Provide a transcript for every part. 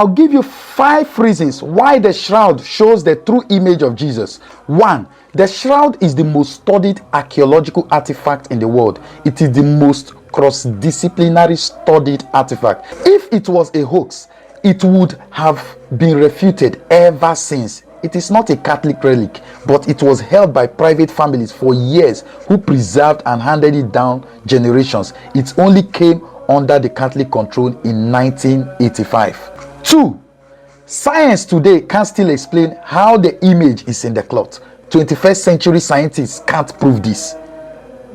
I'll give you 5 reasons why the shroud shows the true image of Jesus. 1. The shroud is the most studied archaeological artifact in the world. It is the most cross-disciplinary studied artifact. If it was a hoax, it would have been refuted ever since. It is not a Catholic relic, but it was held by private families for years who preserved and handed it down generations. It only came under the Catholic control in 1985. 2. Science today can still explain how the image is in the cloth. 21st century scientists can't prove this.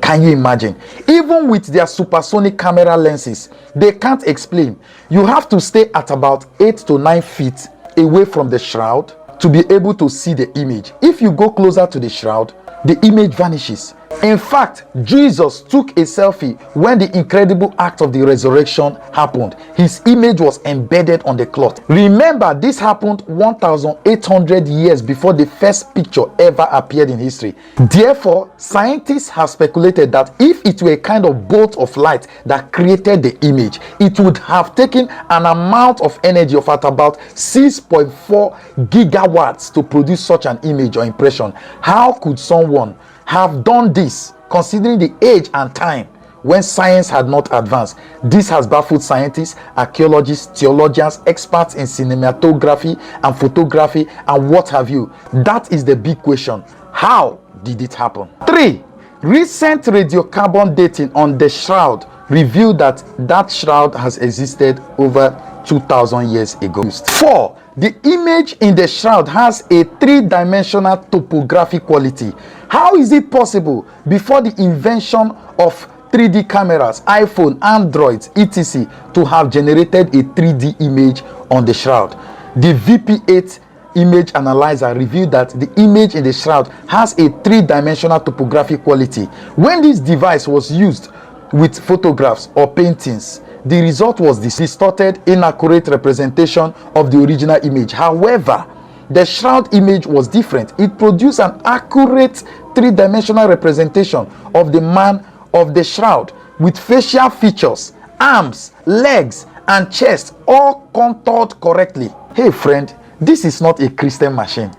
Can you imagine? Even with their supersonic camera lenses, they can't explain. You have to stay at about 8 to 9 feet away from the shroud to be able to see the image. If you go closer to the shroud, the image vanishes. In fact, Jesus took a selfie when the incredible act of the resurrection happened. His image was embedded on the cloth. Remember, this happened 1,800 years before the first picture ever appeared in history. Therefore, scientists have speculated that if it were a kind of bolt of light that created the image, it would have taken an amount of energy of at about 6.4 gigawatts to produce such an image or impression. How could someone have done this considering the age and time when science had not advanced? This has baffled scientists, archaeologists, theologians, experts in cinematography and photography and what have you. That is the big question. How did it happen? 3. Recent radiocarbon dating on the shroud revealed that that shroud has existed over 2,000 years ago. 4. The image in the shroud has a 3-dimensional topographic quality. How is it possible before the invention of 3D cameras, iPhone, Androids, etc. to have generated a 3D image on the shroud? The VP8 image analyzer revealed that the image in the shroud has a 3-dimensional topographic quality. When this device was used with photographs or paintings, the result was this distorted, inaccurate representation of the original image. However, the shroud image was different. It produced an accurate 3-dimensional representation of the man of the shroud with facial features, arms, legs, and chest all contoured correctly. Hey friend, this is not a Christian machine,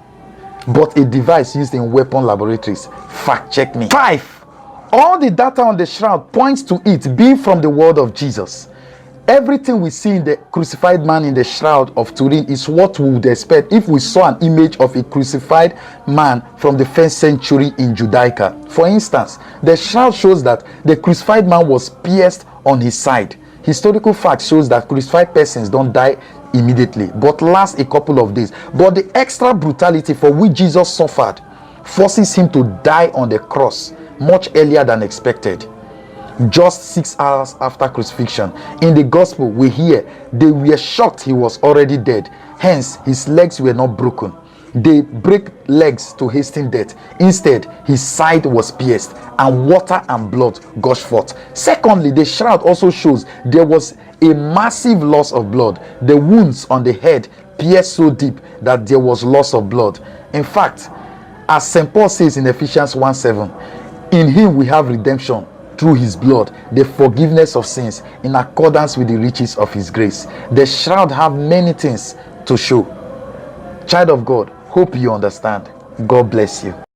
but a device used in weapon laboratories. Fact check me. 5. All the data on the shroud points to it being from the word of Jesus. Everything we see in the crucified man in the Shroud of Turin is what we would expect if we saw an image of a crucified man from the 1st century in Judaica. For instance, the shroud shows that the crucified man was pierced on his side. Historical fact shows that crucified persons don't die immediately, but last a couple of days. But the extra brutality for which Jesus suffered forces him to die on the cross much earlier than expected. Just 6 hours after crucifixion. In the gospel, we hear they were shocked he was already dead. Hence, his legs were not broken. They break legs to hasten death. Instead, his side was pierced and water and blood gushed forth. Secondly, the shroud also shows there was a massive loss of blood. The wounds on the head pierced so deep that there was loss of blood. In fact, as St. Paul says in Ephesians 1:7, in him we have redemption through his blood, the forgiveness of sins in accordance with the riches of his grace. The shroud have many things to show. Child of God, hope you understand. God bless you.